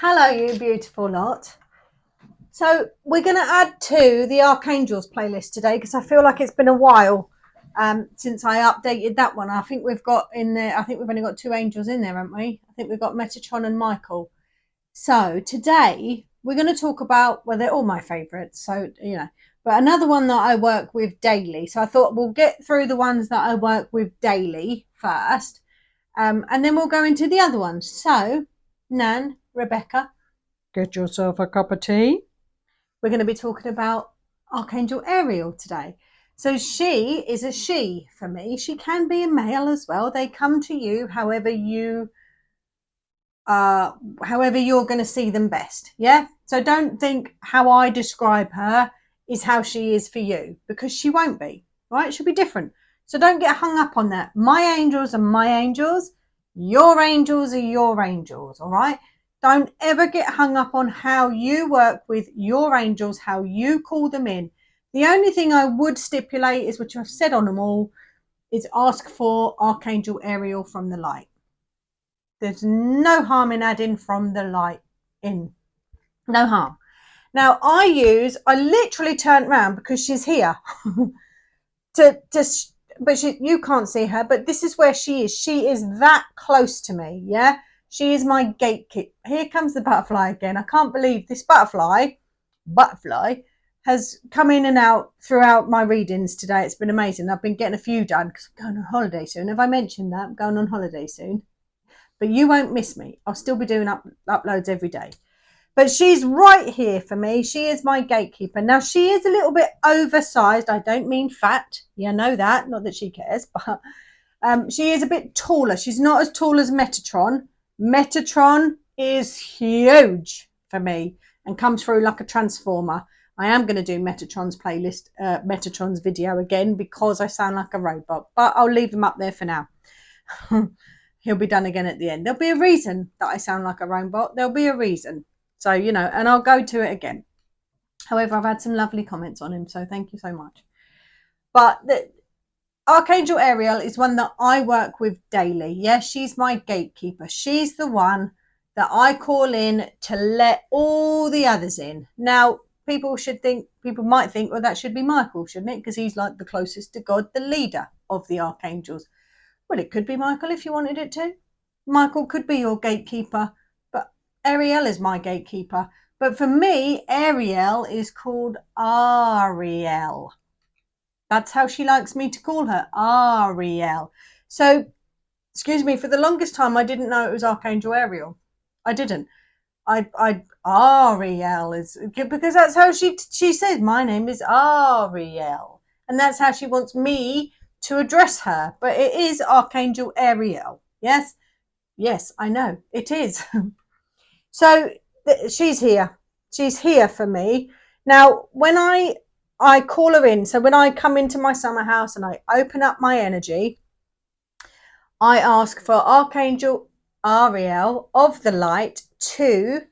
Hello, you beautiful lot. So we're going to add to the Archangels playlist today because I feel like it's been a while since I updated that one. I think we've got in there, I think we've only got two angels in there, haven't we? I think we've got Metatron and Michael. So today we're going to talk about, well, they're all my favourites. So, but another one that I work with daily. So I thought we'll get through the ones that I work with daily first. And then we'll go into the other ones. So, Nan, Rebecca, get yourself a cup of tea. We're going to be talking about Archangel Ariel today. So she is a she for me. She can be a male as well. They come to you however you're going to see them best. Yeah. So don't think how I describe her is how she is for you, because she won't be. Right? She'll be different. So don't get hung up on that. My angels are my angels. Your angels are your angels. All right. Don't ever get hung up on how you work with your angels, how you call them in. The only thing I would stipulate is, which I've said on them all, is ask for Archangel Ariel from the light. There's no harm in adding from the light in. No harm. Now I literally turned around because she's here but you can't see her, but this is where she is. She is that close to me. Yeah. She is my gatekeeper. Here comes the butterfly again. I can't believe this butterfly has come in and out throughout my readings today. It's been amazing. I've been getting a few done because I'm going on holiday soon. Have I mentioned that? I'm going on holiday soon. But you won't miss me. I'll still be doing uploads every day. But she's right here for me. She is my gatekeeper. Now, she is a little bit oversized. I don't mean fat. You know that. Not that she cares. But she is a bit taller. She's not as tall as Metatron. Metatron is huge for me and comes through like a transformer. I am going to do Metatron's playlist, Metatron's video again because I sound like a robot. But I'll leave them up there for now. He'll be done again at the end. There'll be a reason that I sound like a robot. There'll be a reason. So, and I'll go to it again. However, I've had some lovely comments on him, so thank you so much. But the Archangel Ariel is one that I work with daily. Yeah, she's my gatekeeper. She's the one that I call in to let all the others in. Now, people might think, well, that should be Michael, shouldn't it? Because he's like the closest to God, the leader of the Archangels. Well, it could be Michael if you wanted it to. Michael could be your gatekeeper, but Ariel is my gatekeeper. But for me, Ariel is called Ariel. That's how she likes me to call her, Ariel. So, excuse me, for the longest time, I didn't know it was Archangel Ariel. I didn't. Ariel is, because that's how she says, my name is Ariel. And that's how she wants me to address her. But it is Archangel Ariel. Yes? Yes, I know. It is. So she's here. She's here for me. Now, when I call her in, so when I come into my summer house and I open up my energy, I ask for Archangel Ariel of the light to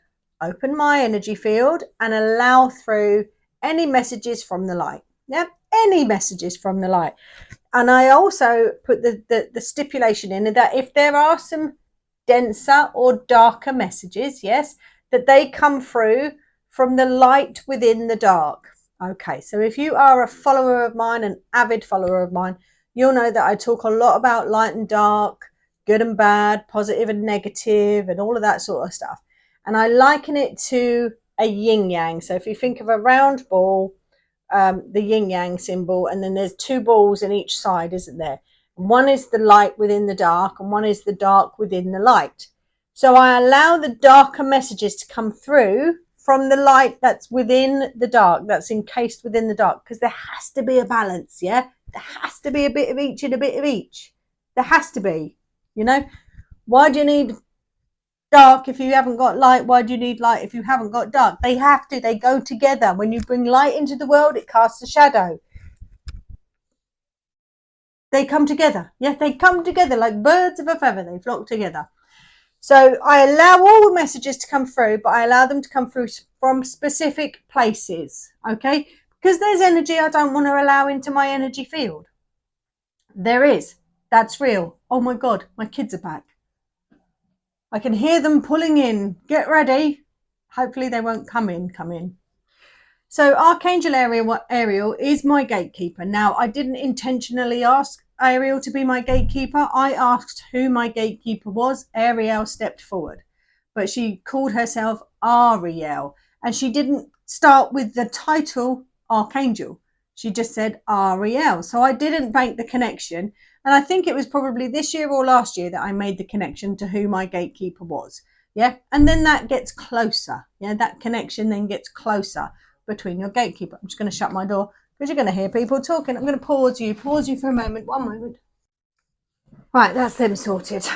open my energy field and allow through any messages from the light. Yep, any messages from the light. And I also put the stipulation in that if there are some denser or darker messages, yes, that they come through from the light within the dark. Okay, so if you are a follower of mine, an avid follower of mine, you'll know that I talk a lot about light and dark, good and bad, positive and negative, and all of that sort of stuff. And I liken it to a yin yang. So if you think of a round ball, the yin yang symbol, and then there's two balls in each side, isn't there? One is the light within the dark, and one is the dark within the light. So I allow the darker messages to come through from the light that's within the dark, that's encased within the dark, because there has to be a balance, yeah? There has to be a bit of each and a bit of each. There has to be, Why do you need dark if you haven't got light? Why do you need light if you haven't got dark? They have to. They go together. When you bring light into the world, it casts a shadow. They come together. Yeah, they come together like birds of a feather. They flock together. So I allow all messages to come through, but I allow them to come through from specific places, okay? Because there's energy I don't want to allow into my energy field. There is. That's real. Oh my God, my kids are back. I can hear them pulling in. Get ready. Hopefully they won't come in. So Archangel Ariel is my gatekeeper. Now, I didn't intentionally ask Ariel to be my gatekeeper. I asked who my gatekeeper was. Ariel stepped forward, but she called herself Ariel, and she didn't start with the title Archangel. She just said Ariel. So I didn't make the connection. And I think it was probably this year or last year that I made the connection to who my gatekeeper was. Yeah. And then that gets closer. Yeah. That connection then gets closer between your gatekeeper. I'm just going to shut my door because you're going to hear people talking. I'm going to pause you for a moment. One moment. Right, that's them sorted.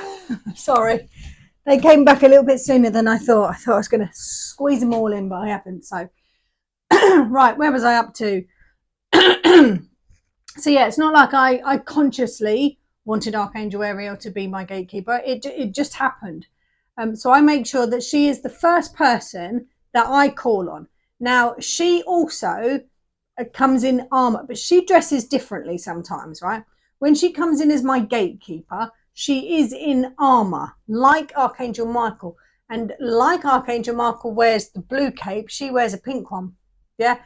Sorry. They came back a little bit sooner than I thought. I thought I was going to squeeze them all in, but I haven't. So, right, where was I up to? So, yeah, it's not like I consciously wanted Archangel Ariel to be my gatekeeper. It just happened. So I make sure that she is the first person that I call on. Now, she also comes in armor, but she dresses differently sometimes, right? When she comes in as my gatekeeper, she is in armor, like Archangel Michael. And like Archangel Michael wears the blue cape, she wears a pink one. Yeah.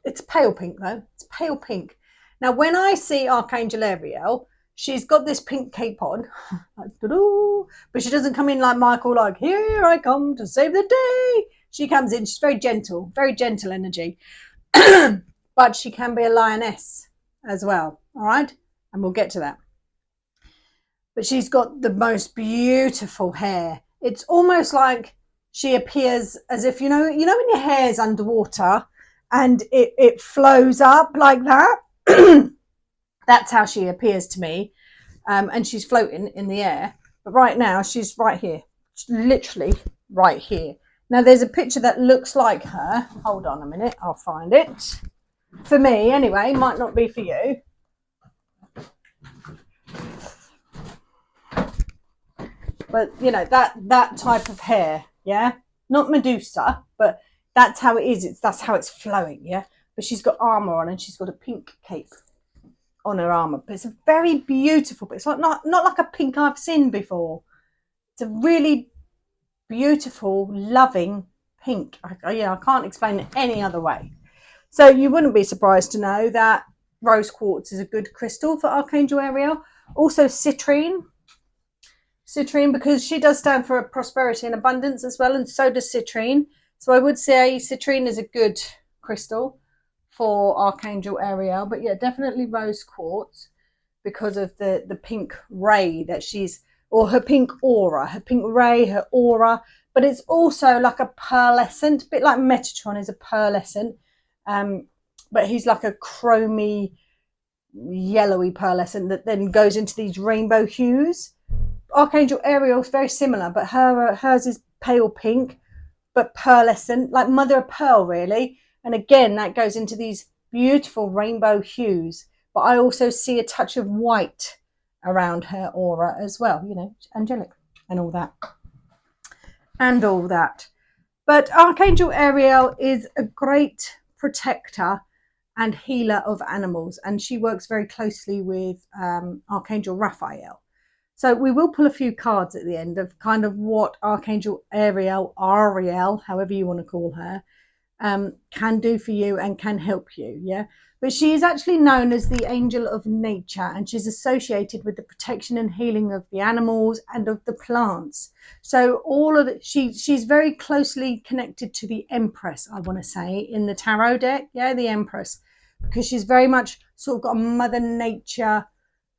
It's pale pink, though. It's pale pink. Now, when I see Archangel Ariel, she's got this pink cape on, but she doesn't come in like Michael, like, here I come to save the day. She comes in, she's very gentle energy. But she can be a lioness as well, all right? And we'll get to that. But she's got the most beautiful hair. It's almost like she appears as if, you know when your hair's underwater and it flows up like that? That's how she appears to me. And she's floating in the air. But right now, she's right here. She's literally right here. Now, there's a picture that looks like her. Hold on a minute. I'll find it. For me, anyway. Might not be for you. But, that type of hair, yeah? Not Medusa, but that's how it is. That's how it's flowing, yeah? But she's got armor on and she's got a pink cape on her armor. But it's a very beautiful, but it's like not like a pink I've seen before. It's a really beautiful, loving pink. I can't explain it any other way. So you wouldn't be surprised to know that rose quartz is a good crystal for Archangel Ariel. Also citrine, because she does stand for prosperity and abundance as well, and so does citrine. So I would say citrine is a good crystal for Archangel Ariel, but yeah, definitely rose quartz because of the pink ray that or her pink aura, her pink ray, her aura. But it's also like a pearlescent, a bit like Metatron is a pearlescent, but he's like a chromy, yellowy pearlescent that then goes into these rainbow hues. Archangel Ariel is very similar, but hers is pale pink, but pearlescent, like mother of pearl, really. And again, that goes into these beautiful rainbow hues. But I also see a touch of white around her aura as well, angelic and all that. But Archangel Ariel is a great protector and healer of animals, and she works very closely with Archangel Raphael. So we will pull a few cards at the end of kind of what Archangel Ariel, however you want to call her, can do for you and can help you, yeah? But she is actually known as the angel of nature, and she's associated with the protection and healing of the animals and of the plants. So all of it, she's very closely connected to the Empress, I want to say, in the tarot deck, yeah, the Empress, because she's very much sort of got a Mother Nature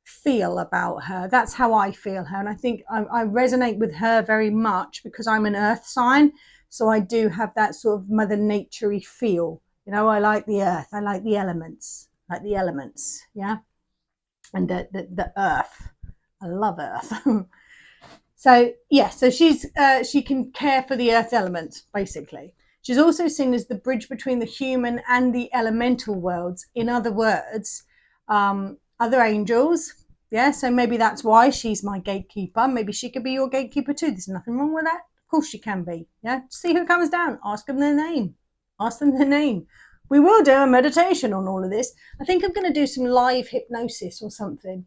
feel about her. That's how I feel her, and I think I resonate with her very much because I'm an earth sign, so I do have that sort of Mother Nature-y feel. I like the earth, I like the elements, yeah, and the earth. I love earth. So yeah, so she can care for the earth elements, basically. She's also seen as the bridge between the human and the elemental worlds. In other words, other angels, yeah, so maybe that's why she's my gatekeeper. Maybe she could be your gatekeeper too. There's nothing wrong with that. Of course she can be, yeah. See who comes down, ask them their name. We will do a meditation on all of this. I think I'm going to do some live hypnosis or something.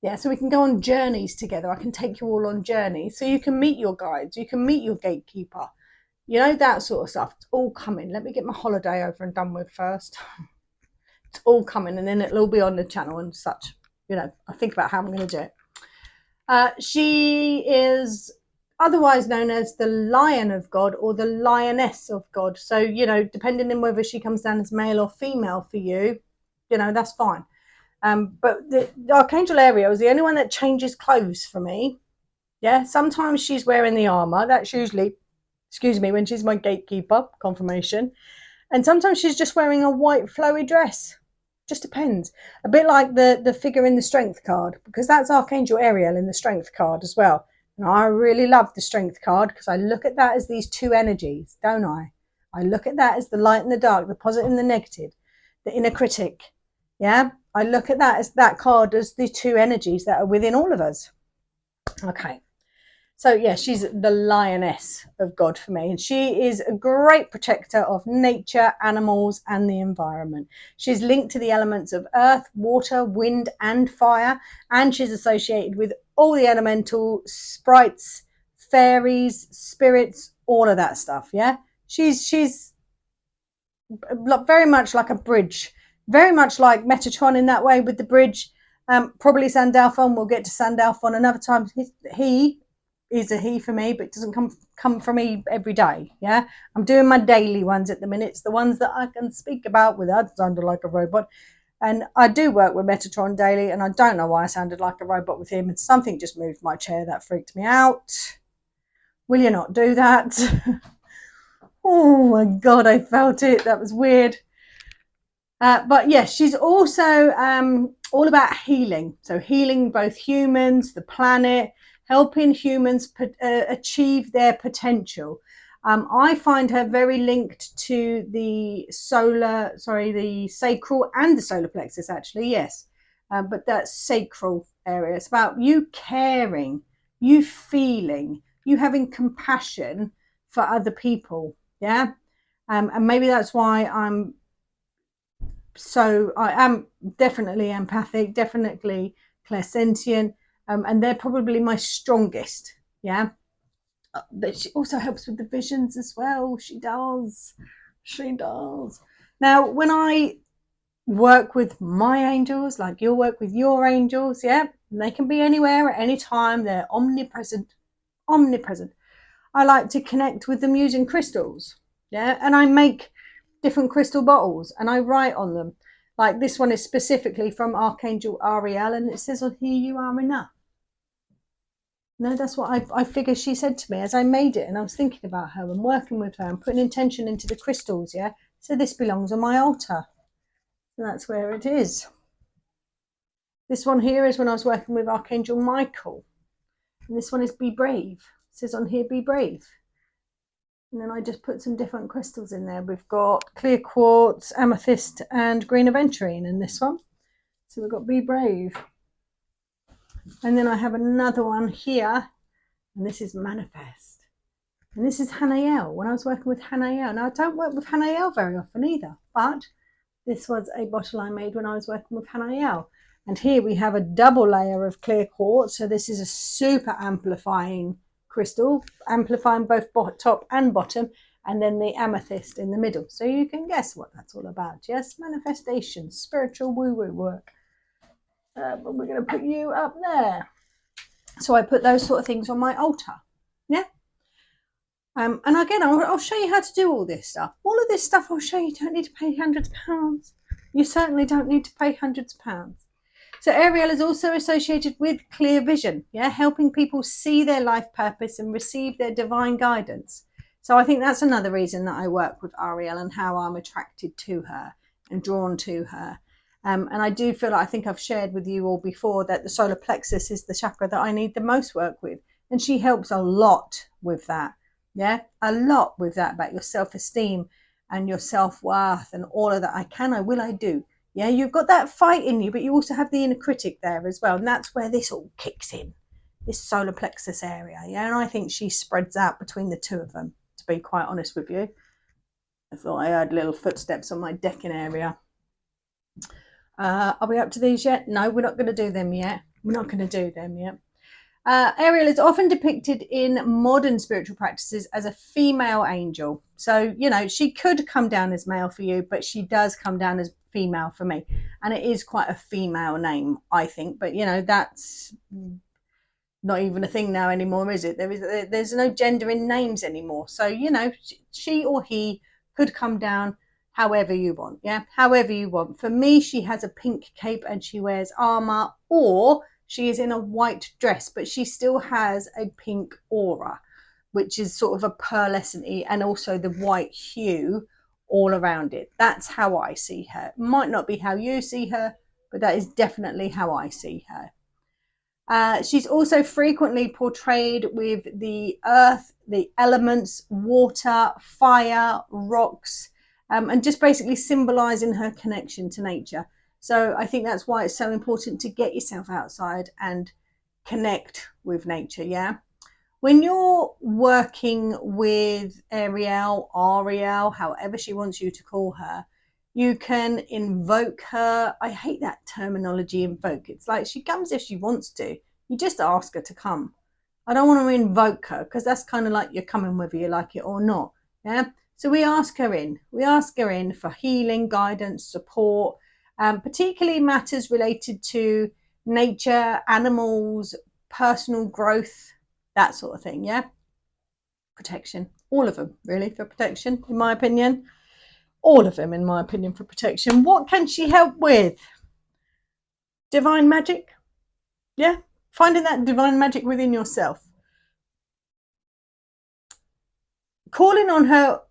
Yeah, so we can go on journeys together. I can take you all on journeys. So you can meet your guides, you can meet your gatekeeper, you know, that sort of stuff. It's all coming. Let me get my holiday over and done with first. It's all coming, and then it'll all be on the channel and such. You know, I think about how I'm going to do it. She is otherwise known as the Lion of God or the Lioness of God. So, you know, depending on whether she comes down as male or female for you, you know, that's fine. But the Archangel Ariel is the only one that changes clothes for me. Yeah, sometimes she's wearing the armor. That's usually, excuse me, when she's my gatekeeper, confirmation. And sometimes she's just wearing a white flowy dress. Just depends. A bit like the figure in the Strength card, because that's Archangel Ariel in the Strength card as well. And I really love the Strength card because I look at that as these two energies, don't I? I look at that as the light and the dark, the positive and the negative, the inner critic. Yeah, I look at that as that card as the two energies that are within all of us. Okay. So yeah, she's the Lioness of God for me, and she is a great protector of nature, animals, and the environment. She's linked to the elements of earth, water, wind, and fire, and she's associated with all the elemental sprites, fairies, spirits, all of that stuff. Yeah, she's very much like a bridge, very much like Metatron in that way with the bridge. Probably Sandalphon. We'll get to Sandalphon another time. He is a he for me, but it doesn't come for me every day. Yeah, I'm doing my daily ones at the minute. It's the ones that I can speak about without sounding like a robot. And I do work with Metatron daily, and I don't know why I sounded like a robot with him. And something just moved my chair that freaked me out. Will you not do that? Oh my God, I felt it. That was weird. But yes, she's also all about healing. So healing both humans, the planet, helping humans achieve their potential. I find her very linked to the the sacral and the solar plexus, actually, yes. But that sacral area. It's about you caring, you feeling, you having compassion for other people. Yeah. And maybe that's why I am definitely empathic, definitely clairsentient, and they're probably my strongest. Yeah, but she also helps with the visions as well. She does. Now, when I work with my angels, like you'll work with your angels, yeah, they can be anywhere at any time. They're omnipresent. I like to connect with them using crystals. Yeah, and I make different crystal bottles and I write on them. Like this one is specifically from Archangel Ariel, and it says on here, "You are enough." No, that's what I figure she said to me as I made it, and I was thinking about her and working with her and putting intention into the crystals. Yeah, so this belongs on my altar. So that's where it is. This one here is when I was working with Archangel Michael, and this one is "Be brave." It says on here, "Be brave." And then I just put some different crystals in there. We've got clear quartz, amethyst, and green aventurine in this one. So we've got "Be brave." And then I have another one here, and this is "Manifest." And this is Hanael. When I was working with Hanael. Now, I don't work with Hanael very often either, but this was a bottle I made when I was working with Hanael. And here we have a double layer of clear quartz. So this is a super amplifying crystal, amplifying both top and bottom, and then the amethyst in the middle. So you can guess what that's all about. Yes, manifestation, spiritual woo-woo work. But we're going to put you up there. So I put those sort of things on my altar. Yeah. And again, I'll show you how to do all this stuff. All of this stuff I'll show you. You don't need to pay hundreds of pounds. You certainly don't need to pay hundreds of pounds. So Ariel is also associated with clear vision, yeah, helping people see their life purpose and receive their divine guidance. So I think that's another reason that I work with Ariel and how I'm attracted to her and drawn to her. And I do feel like I think I've shared with you all before that the solar plexus is the chakra that I need the most work with. And she helps a lot with that. Yeah, a lot with that about your self-esteem and your self-worth and all of that. I can, I will, I do. Yeah, you've got that fight in you, but you also have the inner critic there as well. And that's where this all kicks in, this solar plexus area. Yeah, and I think she spreads out between the two of them, to be quite honest with you. I thought I heard little footsteps on my decking area. Are we up to these yet? No, we're not going to do them yet. We're not going to do them yet. Ariel is often depicted in modern spiritual practices as a female angel. So, you know, she could come down as male for you, but she does come down as female for me. And it is quite a female name, I think. But, you know, that's not even a thing now anymore, is it? There's no gender in names anymore. So, you know, she or he could come down however you want. Yeah, however you want. For me, she has a pink cape and she wears armor, or she is in a white dress, but she still has a pink aura, which is sort of a pearlescent-y, and also the white hue all around it. That's how I see her. It might not be how you see her, but that is definitely how I see her. She's also frequently portrayed with the earth, the elements, water, fire, rocks, and just basically symbolizing her connection to nature. So I think that's why it's so important to get yourself outside and connect with nature, yeah? When you're working with Ariel, however she wants you to call her, you can invoke her. I hate that terminology, invoke. It's like she comes if she wants to. You just ask her to come. I don't want to invoke her because that's kind of like you're coming whether you like it or not. Yeah. So we ask her in. We ask her in for healing, guidance, support, particularly matters related to nature, animals, personal growth, that sort of thing. Yeah. Protection. All of them, really, for protection, in my opinion. All of them, in my opinion, for protection. What can she help with? Divine magic. Yeah. Finding that divine magic within yourself. Calling on her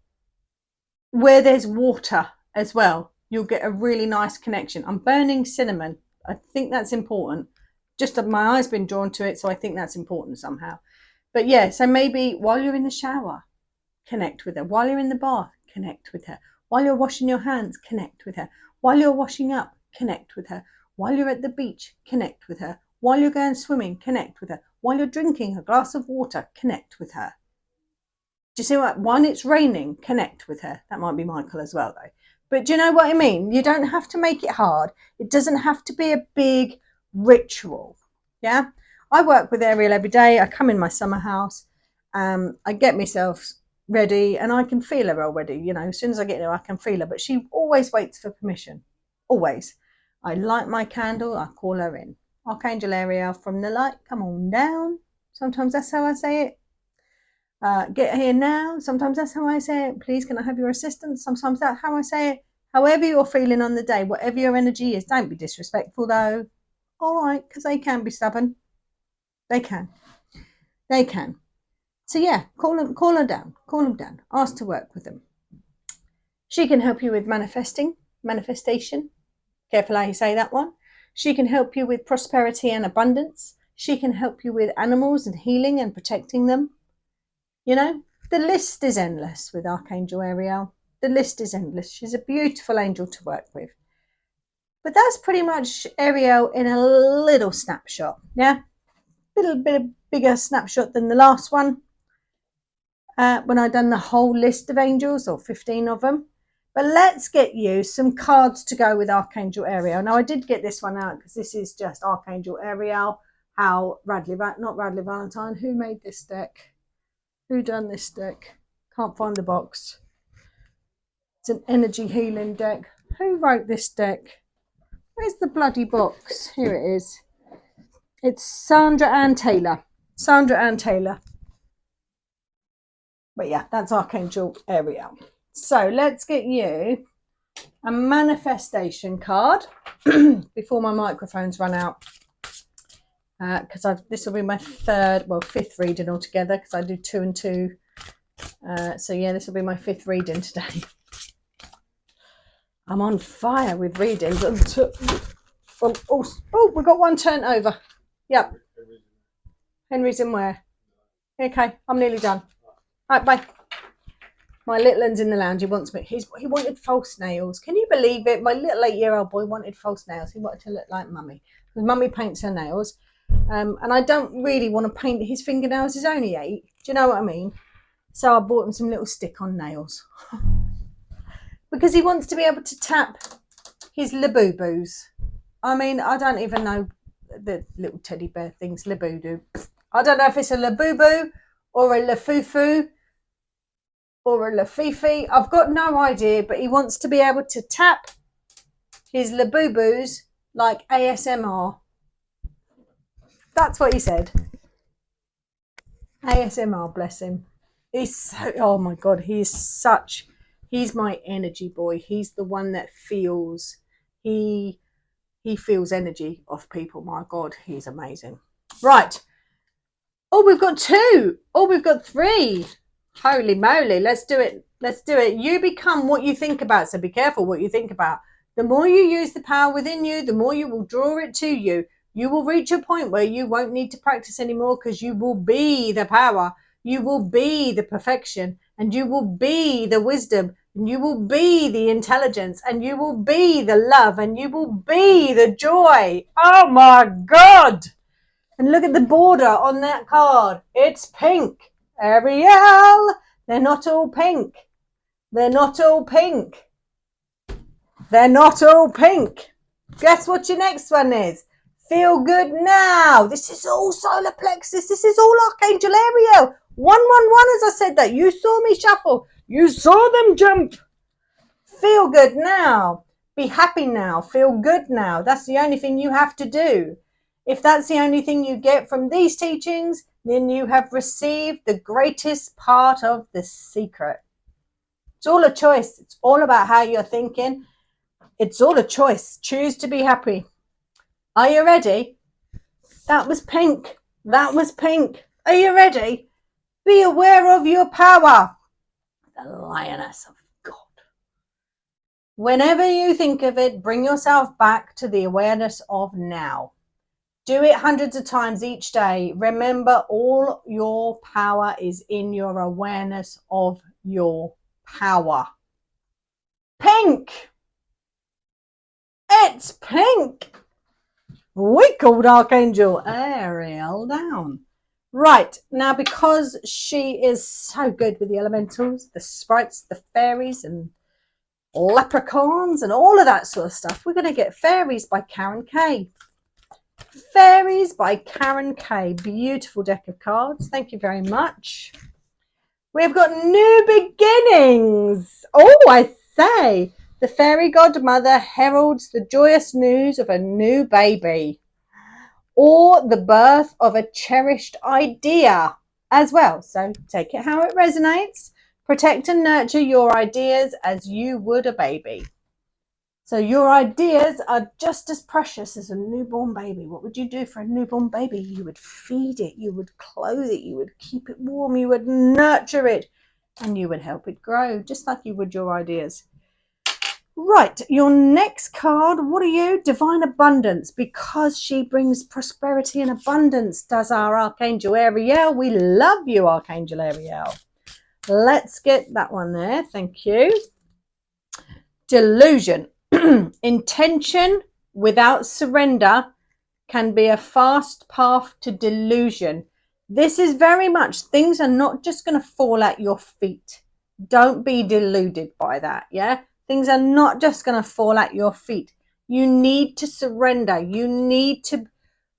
where there's water as well. You'll get a really nice connection. I'm burning cinnamon. I think that's important. Just my eye's been drawn to it, so I think that's important somehow. But yeah, so maybe while you're in the shower, connect with her. While you're in the bath, connect with her. While you're washing your hands, connect with her. While you're washing up, connect with her. While you're at the beach, connect with her. While you're going swimming, connect with her. While you're drinking a glass of water, connect with her. Do you see what? When it's raining, connect with her. That might be Michael as well, though. But do you know what I mean? You don't have to make it hard. It doesn't have to be a big ritual. Yeah? I work with Ariel every day. I come in my summer house. I get myself ready and I can feel her already. You know, as soon as I get there, I can feel her. But she always waits for permission. Always. I light my candle. I call her in. Archangel Ariel, from the light, come on down. Sometimes that's how I say it. Get here now. Sometimes that's how I say it. Please, can I have your assistance? Sometimes that's how I say it. However you're feeling on the day, whatever your energy is, don't be disrespectful though. All right, because they can be stubborn. They can. They can. So yeah, call her down. Call them down. Ask to work with them. She can help you with manifestation. Careful how you say that one. She can help you with prosperity and abundance. She can help you with animals and healing and protecting them. You know, the list is endless with Archangel Ariel. The list is endless. She's a beautiful angel to work with. But that's pretty much Ariel in a little snapshot. Yeah, a little bit of bigger snapshot than the last one. When I done the whole list of angels, or 15 of them. But let's get you some cards to go with Archangel Ariel. Now, I did get this one out because this is just Archangel Ariel. Not Radley Valentine. Who made this deck? Who done this deck? Can't find the box. It's an energy healing deck. Who wrote this deck? Where's the bloody box? Here it is. It's Sandra Ann Taylor. But yeah, that's Archangel Ariel. So let's get you a manifestation card before my microphones run out. Because this will be my fifth reading altogether, because I do 2 and 2. So yeah, this will be my 5th reading today. I'm on fire with readings. We've got one turn over. Yep. Henry's in where? Okay, I'm nearly done. All right, bye. My little one's in the lounge. He wanted false nails. Can you believe it? My little 8-year-old boy wanted false nails. He wanted to look like mummy. Because mummy paints her nails. And I don't really want to paint his fingernails. He's only 8. Do you know what I mean? So I bought him some little stick-on nails. Because he wants to be able to tap his laboo-boos. I mean, I don't even know the little teddy bear things, Labubu. I don't know if it's a Labubu or a Lafufu or a Lafifi. I've got no idea, but he wants to be able to tap his Labubus like ASMR. That's what he said. ASMR, bless him. He's so, oh my God, he's my energy boy. He's the one that feels, he feels energy off people. My God, he's amazing. Right. Oh, we've got 2. Oh, we've got 3. Holy moly, let's do it. Let's do it. You become what you think about, so be careful what you think about. The more you use the power within you, the more you will draw it to you. You will reach a point where you won't need to practice anymore, because you will be the power. You will be the perfection, and you will be the wisdom, and you will be the intelligence, and you will be the love, and you will be the joy. Oh my God. And look at the border on that card. It's pink. Ariel. They're not all pink. They're not all pink. They're not all pink. Guess what your next one is? Feel good now. This is all solar plexus. This is all Archangel Ariel. 111, as I said that. You saw me shuffle. You saw them jump. Feel good now. Be happy now. Feel good now. That's the only thing you have to do. If that's the only thing you get from these teachings, then you have received the greatest part of the secret. It's all a choice. It's all about how you're thinking. It's all a choice. Choose to be happy. Are you ready? That was pink. That was pink. Are you ready? Be aware of your power. The Lioness of God. Whenever you think of it, bring yourself back to the awareness of now. Do it hundreds of times each day. Remember, all your power is in your awareness of your power. Pink. It's pink. We called Archangel Ariel down. Right, now because she is so good with the elementals, the sprites, the fairies, and leprechauns, and all of that sort of stuff, we're going to get Fairies by Karen Kay. Fairies by Karen Kay. Beautiful deck of cards. Thank you very much. We've got new beginnings. Oh, I say. The fairy godmother heralds the joyous news of a new baby, or the birth of a cherished idea as well. So take it how it resonates. Protect and nurture your ideas as you would a baby. So your ideas are just as precious as a newborn baby. What would you do for a newborn baby? You would feed it, you would clothe it, you would keep it warm, you would nurture it, and you would help it grow, just like you would your ideas. Right, your next card, what are you? Divine Abundance, because she brings prosperity and abundance, does our Archangel Ariel. We love you, Archangel Ariel. Let's get that one there, thank you. Delusion. Intention without surrender can be a fast path to delusion. This is very much, things are not just going to fall at your feet. Don't be deluded by that, yeah? Things are not just going to fall at your feet. You need to surrender. You need to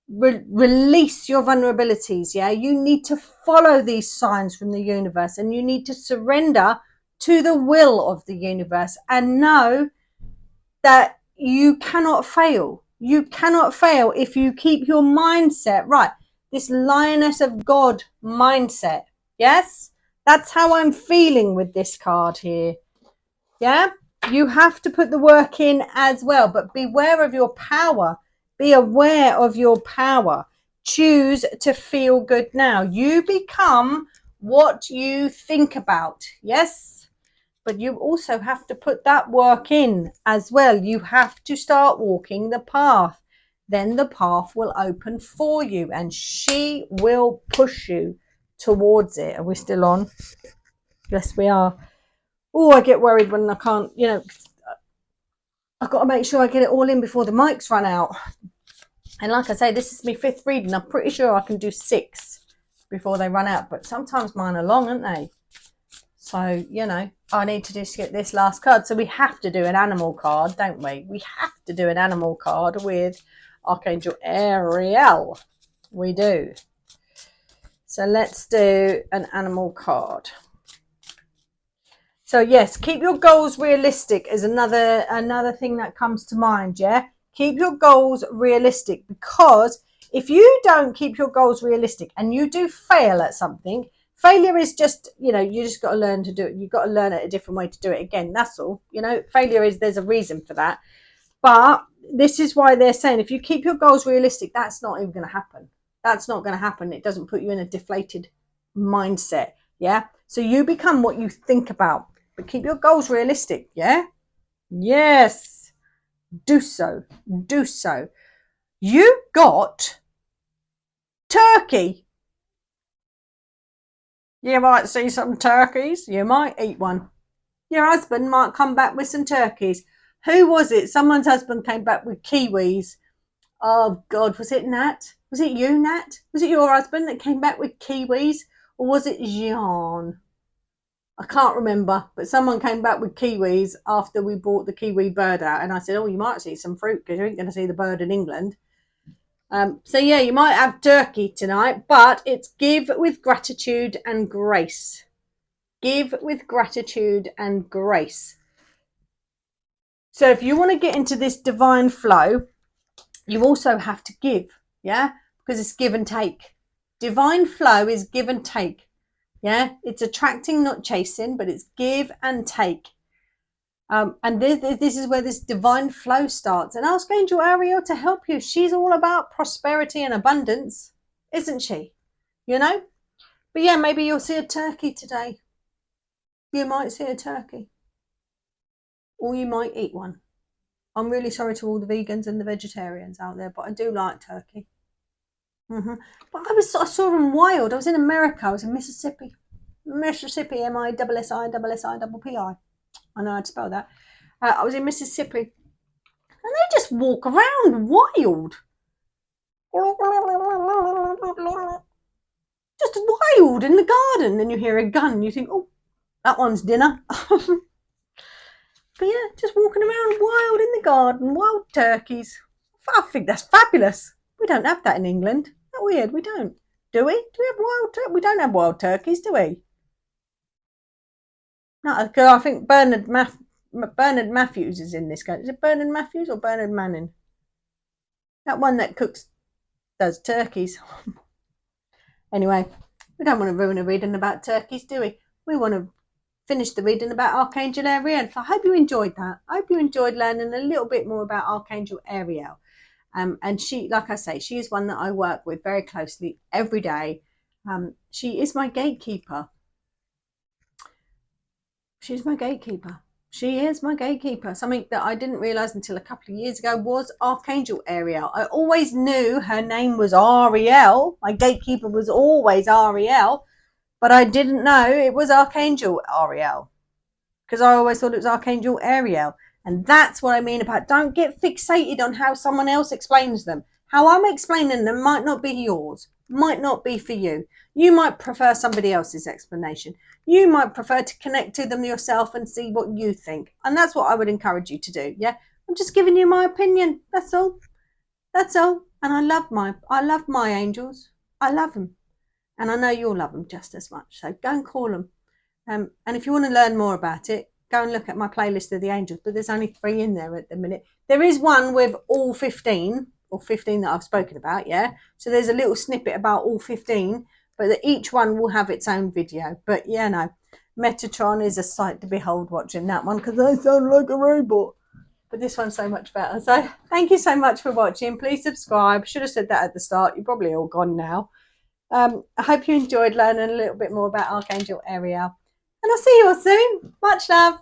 release your vulnerabilities, yeah? You need to follow these signs from the universe, and you need to surrender to the will of the universe and know that you cannot fail. You cannot fail if you keep your mindset right. This Lioness of God mindset. Yes? That's how I'm feeling with this card here. Yeah? You have to put the work in as well, but beware of your power. Be aware of your power. Choose to feel good now. You become what you think about. Yes? But you also have to put that work in as well. You have to start walking the path. Then the path will open for you, and she will push you towards it. Are we still on? Yes, we are. Oh, I get worried when I can't, I've got to make sure I get it all in before the mics run out. And like I say, this is my 5th reading. I'm pretty sure I can do 6 before they run out. But sometimes mine are long, aren't they? So, I need to just get this last card. So we have to do an animal card, don't we? We have to do an animal card with Archangel Ariel. We do. So let's do an animal card. So yes, keep your goals realistic is another thing that comes to mind, yeah? Keep your goals realistic, because if you don't keep your goals realistic and you do fail at something, failure is just, you just got to learn to do it. You've got to learn a different way to do it again. That's all. Failure is, there's a reason for that. But this is why they're saying if you keep your goals realistic, that's not even going to happen. That's not going to happen. It doesn't put you in a deflated mindset, yeah? So you become what you think about. But keep your goals realistic, yeah? Yes. Do so. Do so. You got turkey. You might see some turkeys. You might eat one. Your husband might come back with some turkeys. Who was it? Someone's husband came back with kiwis. Oh, God. Was it Nat? Was it you, Nat? Was it your husband that came back with kiwis? Or was it Jean? I can't remember, but someone came back with kiwis after we brought the kiwi bird out. And I said, oh, you might see some fruit because you ain't going to see the bird in England. So, yeah, you might have turkey tonight, but it's give with gratitude and grace. Give with gratitude and grace. So if you want to get into this divine flow, you also have to give, yeah? Because it's give and take. Divine flow is give and take. Yeah, it's attracting, not chasing, but it's give and take. And this is where this divine flow starts. And ask Archangel Ariel to help you. She's all about prosperity and abundance, isn't she? But yeah, maybe you'll see a turkey today. You might see a turkey. Or you might eat one. I'm really sorry to all the vegans and the vegetarians out there, but I do like turkey. But I saw them wild. I was in America. I was in Mississippi. Mississippi, MISSISSIPPI. I know how to spell that. I was in Mississippi. And they just walk around wild. Just wild in the garden. And you hear a gun and you think, oh, that one's dinner. But yeah, just walking around wild in the garden. Wild turkeys. I think that's fabulous. We don't have that in England. Isn't that weird? We don't. Do we? Do we have wild turkeys? We don't have wild turkeys, do we? No, because I think Bernard Matthews is in this guy. Is it Bernard Matthews or Bernard Manning? That one that does turkeys. Anyway, we don't want to ruin a reading about turkeys, do we? We want to finish the reading about Archangel Ariel. So I hope you enjoyed that. I hope you enjoyed learning a little bit more about Archangel Ariel. And she, like I say, she is one that I work with very closely every day. She is my gatekeeper. She's my gatekeeper. She is my gatekeeper. Something that I didn't realise until a couple of years ago was Archangel Ariel. I always knew her name was Ariel. My gatekeeper was always Ariel. But I didn't know it was Archangel Ariel. Because I always thought it was Archangel Ariel. And that's what I mean about don't get fixated on how someone else explains them. How I'm explaining them might not be yours. Might not be for you. You might prefer somebody else's explanation. You might prefer to connect to them yourself and see what you think. And that's what I would encourage you to do. Yeah, I'm just giving you my opinion. That's all. That's all. And I love my angels. I love them. And I know you'll love them just as much. So go and call them. And if you want to learn more about it, go and look at my playlist of the angels. But there's only 3 in there at the minute. There is one with all 15. Or 15 that I've spoken about, yeah? So there's a little snippet about all 15, but each one will have its own video. But yeah, no, Metatron is a sight to behold watching that one because I sound like a robot. But this one's so much better. So thank you so much for watching. Please subscribe. Should have said that at the start. You're probably all gone now. I hope you enjoyed learning a little bit more about Archangel Ariel. And I'll see you all soon. Much love.